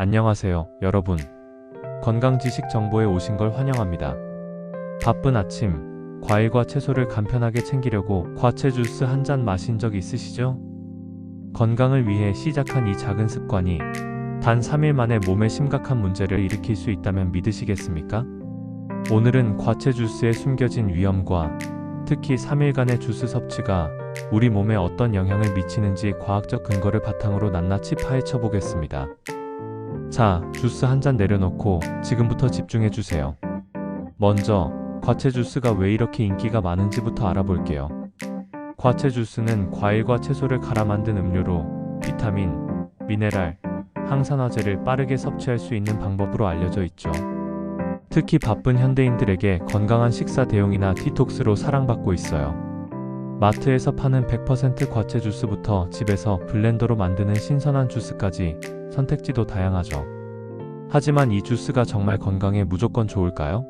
안녕하세요, 여러분. 건강지식 정보에 오신 걸 환영합니다. 바쁜 아침, 과일과 채소를 간편하게 챙기려고 과채 주스 한 잔 마신 적 있으시죠? 건강을 위해 시작한 이 작은 습관이 단 3일 만에 몸에 심각한 문제를 일으킬 수 있다면 믿으시겠습니까? 오늘은 과채 주스에 숨겨진 위험과 특히 3일간의 주스 섭취가 우리 몸에 어떤 영향을 미치는지 과학적 근거를 바탕으로 낱낱이 파헤쳐 보겠습니다. 자, 주스 한 잔 내려놓고 지금부터 집중해주세요. 먼저, 과채 주스가 왜 이렇게 인기가 많은지부터 알아볼게요. 과채 주스는 과일과 채소를 갈아 만든 음료로 비타민, 미네랄, 항산화제를 빠르게 섭취할 수 있는 방법으로 알려져 있죠. 특히 바쁜 현대인들에게 건강한 식사 대용이나 디톡스로 사랑받고 있어요. 마트에서 파는 100% 과채 주스부터 집에서 블렌더로 만드는 신선한 주스까지 선택지도 다양하죠. 하지만 이 주스가 정말 건강에 무조건 좋을까요?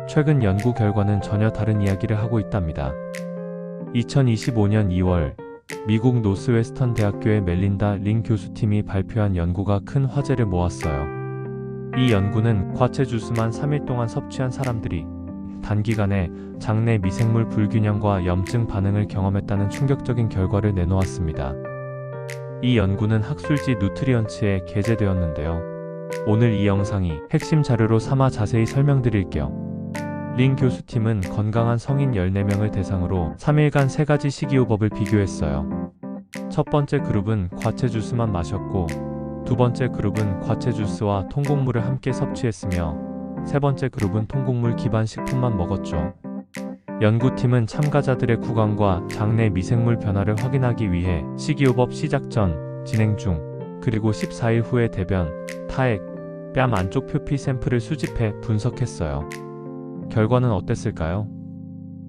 최근 연구 결과는 전혀 다른 이야기를 하고 있답니다. 2025년 2월 미국 노스웨스턴 대학교의 멜린다 링 교수팀이 발표한 연구가 큰 화제를 모았어요. 이 연구는 과채 주스만 3일 동안 섭취한 사람들이 단기간에 장내 미생물 불균형과 염증 반응을 경험했다는 충격적인 결과를 내놓았습니다. 이 연구는 학술지 누트리언츠에 게재되었는데요. 오늘 이 영상이 핵심 자료로 삼아 자세히 설명드릴게요. 링 교수팀은 건강한 성인 14명을 대상으로 3일간 3가지 식이요법을 비교했어요. 첫 번째 그룹은 과채 주스만 마셨고, 두 번째 그룹은 과채 주스와 통곡물을 함께 섭취했으며, 세 번째 그룹은 통곡물 기반 식품만 먹었죠. 연구팀은 참가자들의 구강과 장내 미생물 변화를 확인하기 위해 식이요법 시작 전, 진행 중, 그리고 14일 후의 대변, 타액, 뺨 안쪽 표피 샘플을 수집해 분석했어요. 결과는 어땠을까요?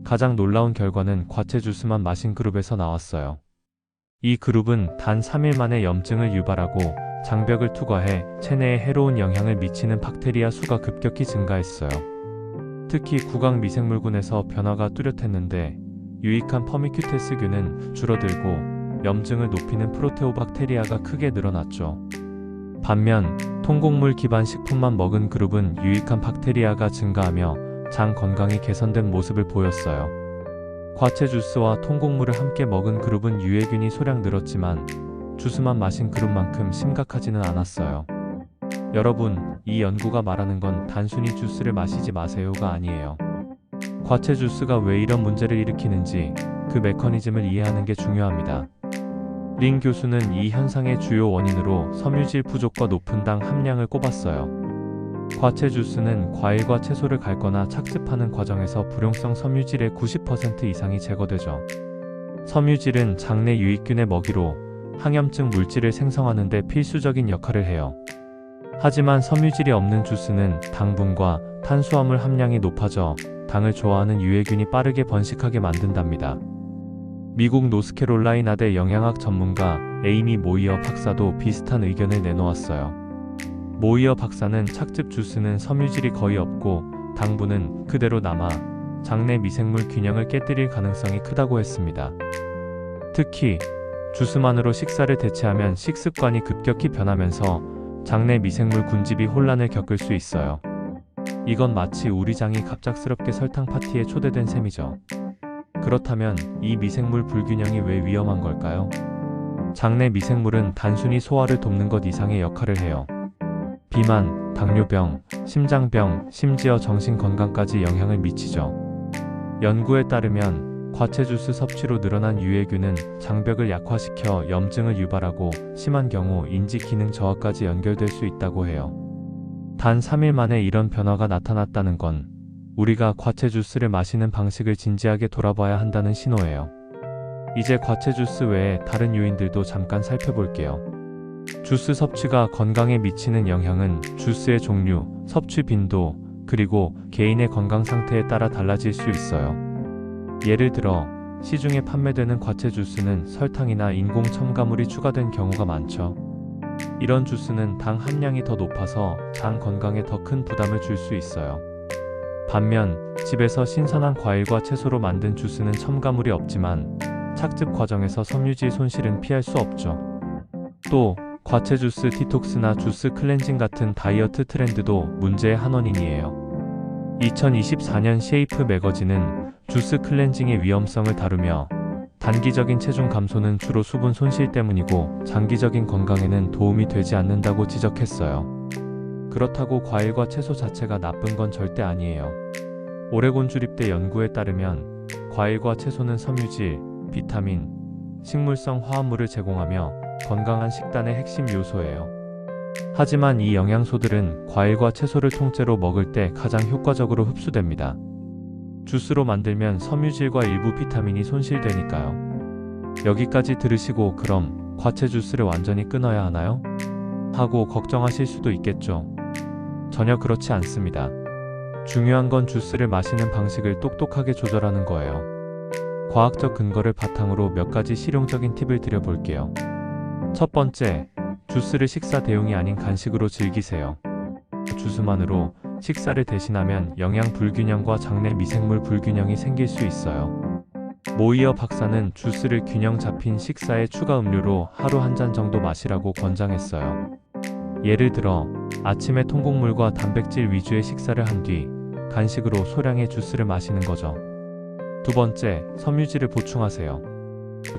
가장 놀라운 결과는 과채 주스만 마신 그룹에서 나왔어요. 이 그룹은 단 3일 만에 염증을 유발하고 장벽을 투과해 체내에 해로운 영향을 미치는 박테리아 수가 급격히 증가했어요. 특히 구강 미생물군에서 변화가 뚜렷했는데 유익한 퍼미큐테스균은 줄어들고 염증을 높이는 프로테오박테리아가 크게 늘어났죠. 반면 통곡물 기반 식품만 먹은 그룹은 유익한 박테리아가 증가하며 장 건강이 개선된 모습을 보였어요. 과채 주스와 통곡물을 함께 먹은 그룹은 유해균이 소량 늘었지만 주스만 마신 그룹만큼 심각하지는 않았어요. 여러분, 이 연구가 말하는 건 단순히 주스를 마시지 마세요가 아니에요. 과채 주스가 왜 이런 문제를 일으키는지 그 메커니즘을 이해하는 게 중요합니다. 링 교수는 이 현상의 주요 원인으로 섬유질 부족과 높은 당 함량을 꼽았어요. 과채 주스는 과일과 채소를 갈거나 착즙하는 과정에서 불용성 섬유질의 90% 이상이 제거되죠. 섬유질은 장내 유익균의 먹이로 항염증 물질을 생성하는 데 필수적인 역할을 해요. 하지만 섬유질이 없는 주스는 당분과 탄수화물 함량이 높아져 당을 좋아하는 유해균이 빠르게 번식하게 만든답니다. 미국 노스캐롤라이나대 영양학 전문가 에이미 모이어 박사도 비슷한 의견을 내놓았어요. 모이어 박사는 착즙 주스는 섬유질이 거의 없고 당분은 그대로 남아 장내 미생물 균형을 깨뜨릴 가능성이 크다고 했습니다. 특히 주스만으로 식사를 대체하면 식습관이 급격히 변하면서 장내 미생물 군집이 혼란을 겪을 수 있어요. 이건 마치 우리 장이 갑작스럽게 설탕 파티에 초대된 셈이죠. 그렇다면 이 미생물 불균형이 왜 위험한 걸까요? 장내 미생물은 단순히 소화를 돕는 것 이상의 역할을 해요. 비만, 당뇨병, 심장병, 심지어 정신 건강까지 영향을 미치죠. 연구에 따르면 과채 주스 섭취로 늘어난 유해균은 장벽을 약화시켜 염증을 유발하고 심한 경우 인지 기능 저하까지 연결될 수 있다고 해요. 단 3일 만에 이런 변화가 나타났다는 건 우리가 과채 주스를 마시는 방식을 진지하게 돌아봐야 한다는 신호예요. 이제 과채 주스 외에 다른 요인들도 잠깐 살펴볼게요. 주스 섭취가 건강에 미치는 영향은 주스의 종류, 섭취 빈도, 그리고 개인의 건강 상태에 따라 달라질 수 있어요. 예를 들어 시중에 판매되는 과채 주스는 설탕이나 인공 첨가물이 추가된 경우가 많죠. 이런 주스는 당 함량이 더 높아서 장 건강에 더 큰 부담을 줄 수 있어요. 반면 집에서 신선한 과일과 채소로 만든 주스는 첨가물이 없지만 착즙 과정에서 섬유질 손실은 피할 수 없죠. 또 과채 주스 디톡스나 주스 클렌징 같은 다이어트 트렌드도 문제의 한 원인이에요. 2024년 쉐이프 매거진은 주스 클렌징의 위험성을 다루며 단기적인 체중 감소는 주로 수분 손실 때문이고 장기적인 건강에는 도움이 되지 않는다고 지적했어요. 그렇다고 과일과 채소 자체가 나쁜 건 절대 아니에요. 오레곤 주립대 연구에 따르면 과일과 채소는 섬유질, 비타민, 식물성 화합물을 제공하며 건강한 식단의 핵심 요소예요. 하지만 이 영양소들은 과일과 채소를 통째로 먹을 때 가장 효과적으로 흡수됩니다. 주스로 만들면 섬유질과 일부 비타민이 손실되니까요. 여기까지 들으시고 그럼 과채 주스를 완전히 끊어야 하나요? 하고 걱정하실 수도 있겠죠. 전혀 그렇지 않습니다. 중요한 건 주스를 마시는 방식을 똑똑하게 조절하는 거예요. 과학적 근거를 바탕으로 몇 가지 실용적인 팁을 드려볼게요. 첫 번째, 주스를 식사 대용이 아닌 간식으로 즐기세요. 주스만으로 식사를 대신하면 영양 불균형과 장내 미생물 불균형이 생길 수 있어요. 모이어 박사는 주스를 균형 잡힌 식사에 추가 음료로 하루 한 잔 정도 마시라고 권장했어요. 예를 들어 아침에 통곡물과 단백질 위주의 식사를 한 뒤 간식으로 소량의 주스를 마시는 거죠. 두 번째, 섬유질을 보충하세요.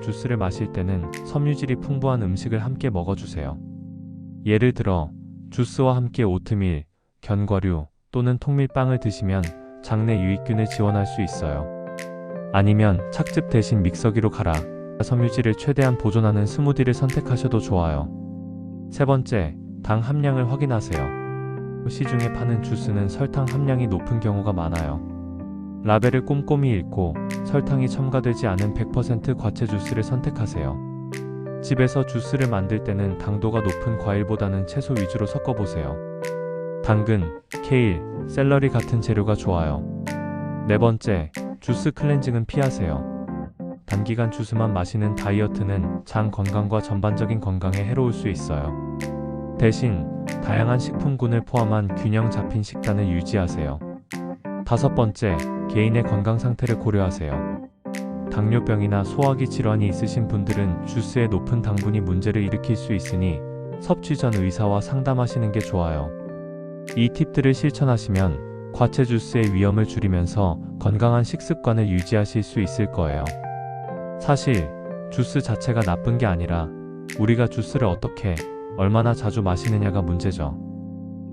주스를 마실 때는 섬유질이 풍부한 음식을 함께 먹어주세요. 예를 들어 주스와 함께 오트밀, 견과류 또는 통밀빵을 드시면 장내 유익균을 지원할 수 있어요. 아니면 착즙 대신 믹서기로 갈아 섬유질을 최대한 보존하는 스무디를 선택하셔도 좋아요. 세 번째, 당 함량을 확인하세요. 시중에 파는 주스는 설탕 함량이 높은 경우가 많아요. 라벨을 꼼꼼히 읽고 설탕이 첨가되지 않은 100% 과채 주스를 선택하세요. 집에서 주스를 만들 때는 당도가 높은 과일보다는 채소 위주로 섞어보세요. 당근, 케일, 샐러리 같은 재료가 좋아요. 네 번째, 주스 클렌징은 피하세요. 단기간 주스만 마시는 다이어트는 장 건강과 전반적인 건강에 해로울 수 있어요. 대신 다양한 식품군을 포함한 균형 잡힌 식단을 유지하세요. 다섯 번째, 개인의 건강 상태를 고려하세요. 당뇨병이나 소화기 질환이 있으신 분들은 주스의 높은 당분이 문제를 일으킬 수 있으니 섭취 전 의사와 상담하시는 게 좋아요. 이 팁들을 실천하시면 과채 주스의 위험을 줄이면서 건강한 식습관을 유지하실 수 있을 거예요. 사실 주스 자체가 나쁜 게 아니라 우리가 주스를 어떻게, 얼마나 자주 마시느냐가 문제죠.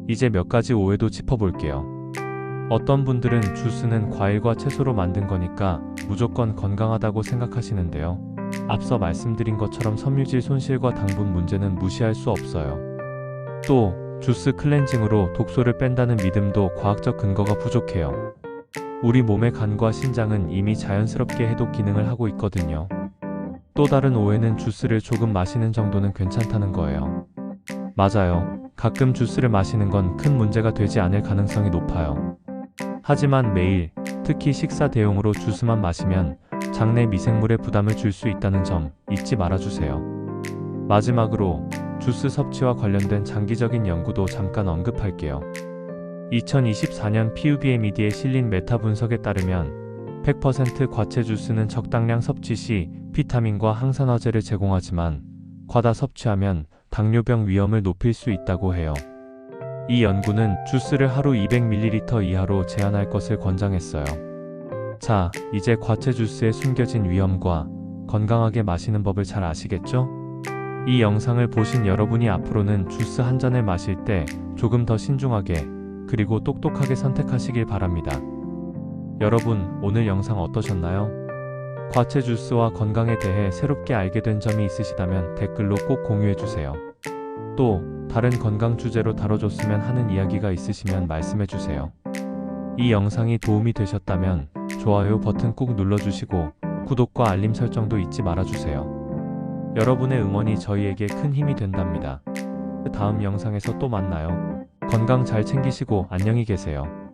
이제 몇 가지 오해도 짚어볼게요. 어떤 분들은 주스는 과일과 채소로 만든 거니까 무조건 건강하다고 생각하시는데요. 앞서 말씀드린 것처럼 섬유질 손실과 당분 문제는 무시할 수 없어요. 또 주스 클렌징으로 독소를 뺀다는 믿음도 과학적 근거가 부족해요. 우리 몸의 간과 신장은 이미 자연스럽게 해독 기능을 하고 있거든요. 또 다른 오해는 주스를 조금 마시는 정도는 괜찮다는 거예요. 맞아요. 가끔 주스를 마시는 건 큰 문제가 되지 않을 가능성이 높아요. 하지만 매일, 특히 식사 대용으로 주스만 마시면 장내 미생물에 부담을 줄 수 있다는 점 잊지 말아주세요. 마지막으로 주스 섭취와 관련된 장기적인 연구도 잠깐 언급할게요. 2024년 PUBMED에 실린 메타 분석에 따르면 100% 과채 주스는 적당량 섭취 시 비타민과 항산화제를 제공하지만 과다 섭취하면 당뇨병 위험을 높일 수 있다고 해요. 이 연구는 주스를 하루 200ml 이하로 제한할 것을 권장했어요. 자, 이제 과채 주스의 숨겨진 위험과 건강하게 마시는 법을 잘 아시겠죠? 이 영상을 보신 여러분이 앞으로는 주스 한 잔을 마실 때 조금 더 신중하게 그리고 똑똑하게 선택하시길 바랍니다. 여러분, 오늘 영상 어떠셨나요? 과채 주스와 건강에 대해 새롭게 알게 된 점이 있으시다면 댓글로 꼭 공유해주세요. 또 다른 건강 주제로 다뤄줬으면 하는 이야기가 있으시면 말씀해주세요. 이 영상이 도움이 되셨다면 좋아요 버튼 꾹 눌러주시고 구독과 알림 설정도 잊지 말아주세요. 여러분의 응원이 저희에게 큰 힘이 된답니다. 다음 영상에서 또 만나요. 건강 잘 챙기시고 안녕히 계세요.